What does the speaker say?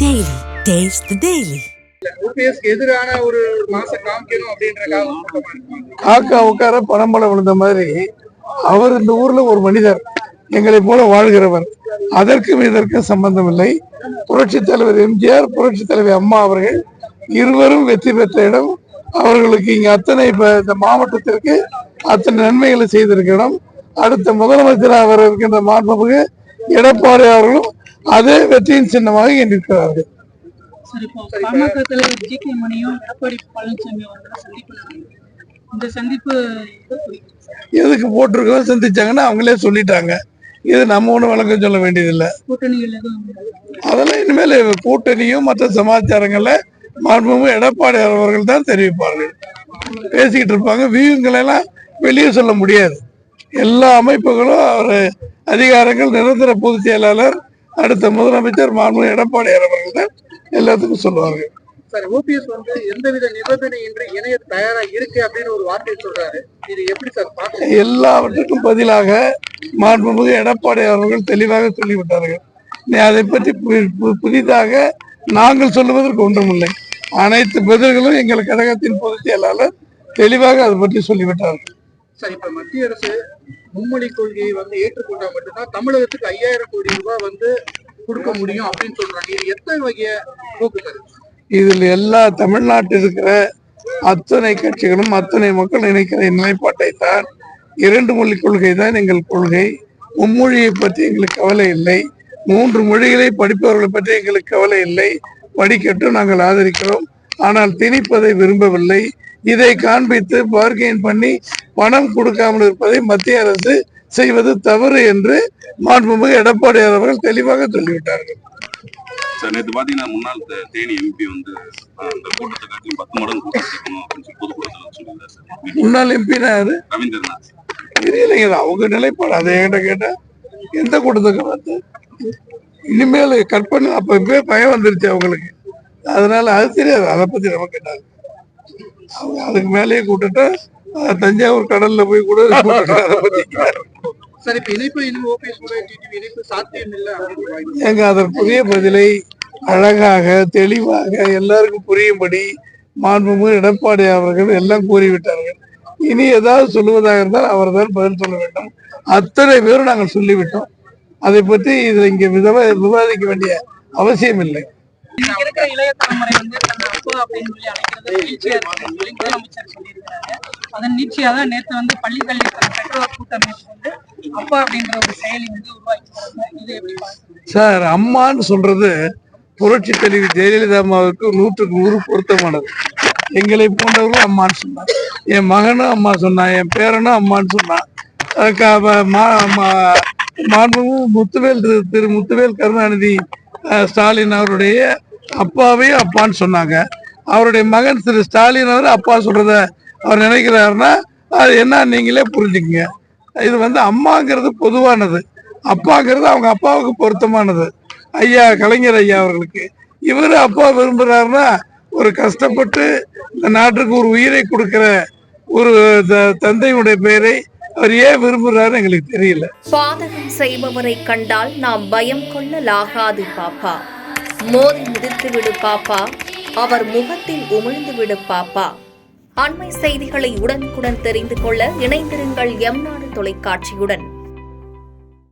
Daily. Taste the Daily. எதிரான ஒரு மாச காமிக்கணும் அப்படின்ற காக்கா உட்கார பணம்பழம் விழுந்த மாதிரி அவர் இந்த ஊர்ல ஒரு மனிதர், எங்களை போல வாழ்கிறவர். அதற்கும் இதற்கும் சம்பந்தம் இல்லை. புரட்சி தலைவர் எம்ஜிஆர், புரட்சி தலைவர் அம்மா அவர்கள் இருவரும் வெற்றி பெற்ற இடம். அவர்களுக்கு இங்க அத்தனை இந்த மாவட்டத்திற்கு அத்தனை நன்மைகளை செய்திருக்க இடம். அடுத்த முதலமைச்சர் அவர் இருக்கின்ற மாண்புமிகு எடப்பாடி அவர்களும் அதே வெற்றியின் சின்னமாக எண்ணிருக்கிறார்கள். எதுக்கு போட்டிருக்கோம் சந்திச்சாங்கன்னா அவங்களே சொல்லிட்டாங்க. இது நம்ம ஒண்ணு வழக்கம் சொல்ல வேண்டியதில்லை. அதெல்லாம் இனிமேல் கூட்டணியும் மற்ற சமாச்சாரங்கள்ல மாண்புமிகு எடப்பாடி அவர்கள் தான் தெரிவிப்பார்கள். பேசிக்கிட்டு இருப்பாங்க. வியூங்களெல்லாம் வெளியே சொல்ல முடியாது. எல்லா அமைப்புகளும் அவர் அதிகாரங்கள் நிரந்தர பொதுச் செயலாளர், அடுத்த முதலமைச்சர் மாண்புமிகு எடப்பாடி அவர்கள் தான் எல்லாத்துக்கும் சொல்லுவார்கள். சார், ஓபிஎஸ் எந்தவித நிபந்தனையின்றி இணைய தயாரா இருக்கு அப்படின்னு ஒரு வார்த்தை சொல்றாரு. இது எப்படி சார் பார்க்க? எல்லாவற்றுக்கும் பதிலாக மாண்புமிகு எடப்பாடி அவர்கள் தெளிவாக சொல்லிவிட்டார்கள். அதை பற்றி புதிதாக நாங்கள் சொல்லுவதற்கு ஒன்றுமில்லை. அனைத்து பதில்களும் எங்கள் கழகத்தின் பொதுச் செயலாளர் தெளிவாக அதை பற்றி சொல்லிவிட்டார்கள். சார், இப்ப மத்திய அரசு மும்மொழி கொள்கையை ஏற்றுக்கொண்டா மட்டும்தான் தமிழகத்துக்கு 5000 கோடி ரூபாய் கொடுக்க முடியும் அப்படின்னு சொல்றாங்க. இது எத்தனை வகைய போக்கு சார்? இதில் எல்லா தமிழ்நாட்டில் இருக்கிற அத்தனை கட்சிகளும் அத்தனை மக்கள் நினைக்கிற நிலைப்பாட்டை தான், 2 மொழி கொள்கை தான் எங்கள் கொள்கை. மும்மொழியை பற்றி எங்களுக்கு கவலை இல்லை. 3 மொழிகளை படிப்பவர்களை பற்றி எங்களுக்கு கவலை இல்லை. படிக்கட்டும், நாங்கள் ஆதரிக்கிறோம். ஆனால் திணிப்பதை விரும்பவில்லை. இதை காண்பித்து பார்கெயின் பண்ணி பணம் கொடுக்காமல் இருப்பதை மத்திய அரசு செய்வது தவறு என்று மாண்புமிகு எடப்பாடி அவர்கள் தெளிவாக சொல்லிவிட்டார்கள். சார், நேற்று பாத்தீங்கன்னா முன்னாள் தேனி எம்பி அந்த கூட்டத்தை காட்டி 10 மடங்கு கூட்டம் சேர்க்கணும் அப்படின்னு சொல்லி பொதுக்கூட்டத்தில் சொல்லியிருந்தார். முன்னாள் எம்பினா யாரு? ரவீந்திரநாத். தெரியலைங்க, அவங்க நிலைப்பாடு. அதை என்கிட்ட கேட்ட எந்த கூட்டத்துக்கு பார்த்து இனிமேல் கற்பனை அப்ப இப்பவே பயம் வந்துருச்சு அவங்களுக்கு. அதனால அது தெரியாது. அதை பத்தி நம்ம கேட்டாங்க. அவங்க அதுக்கு மேலேயே கூட்டுட்டு தஞ்சாவூர் கடல்ல போய் கூட எங்க அதற்குரிய பதிலை அழகாக தெளிவாக எல்லாருக்கும் புரியும்படி மாண்புமிகு எடப்பாடி அவர்கள் எல்லாம் கூறிவிட்டார்கள். இனி ஏதாவது சொல்லுவதாக இருந்தால் அவர் தான் பதில் சொல்ல வேண்டும். அத்தனை பேரும் நாங்கள் சொல்லிவிட்டோம். அதை பற்றி இதுல இங்க விவாதிக்க வேண்டிய அவசியம் இல்லை. இளைய தலைமுறை அப்பா அப்படின்னு சொல்லி அழைக்கிறது நீட்சியா இருக்கு சொல்லி முதலமைச்சர் சொல்லியிருக்காங்க. அதன் நீட்சியா தான் நேற்று பள்ளிக்கல்விக்கான பெற்றோர் கூட்டமைப்பு அப்பா அப்படின்ற ஒரு செயலி உருவாக்கி. இது எப்படி சார்? அம்மான்னு சொல்றது புரட்சி தலைவி ஜெயலலிதா அம்மாவுக்கு 100க்கு 100 பொருத்தமானது. எங்களை போன்றவர்களும் அம்மான்னு சொன்னான். என் மகனும் அம்மா சொன்னான், என் பேரனும் அம்மான்னு சொன்னான். முத்துவேல் திரு முத்துவேல் கருணாநிதி ஸ்டாலின் அவருடைய அப்பாவையும் அப்பான்னு சொன்னாங்க. அவருடைய மகன் திரு ஸ்டாலின் அவர் அப்பா சொல்றத அவர் நினைக்கிறாருன்னா அது என்ன நீங்களே புரிஞ்சுக்கங்க. இது அம்மாங்கிறது பொதுவானது, அப்பாங்கிறது அவங்க அப்பாவுக்கு பொருத்தமானது. ஐயா கலைஞர் ஐயா அவர்களுக்கு இவரு அப்பா விரும்புறாருன்னா ஒரு கஷ்டப்பட்டு இந்த நாட்டுக்கு ஒரு உயிரை கொடுக்கிற ஒரு தந்தையுடைய பெயரை அவர் ஏன் விரும்புறாரு எங்களுக்கு தெரியல. பாதகம் செய்பவரை கண்டால் நாம் பயம் கொள்ளலாகாது பாப்பா. மோதி மிதித்து விடு பாப்பா, அவர் முகத்தில் உமிழ்ந்து விடு பாப்பா. அண்மை செய்திகளை உடனுக்குடன் தெரிந்து கொள்ள இணைந்திருங்கள் எம் நாடு தொலைக்காட்சியுடன்.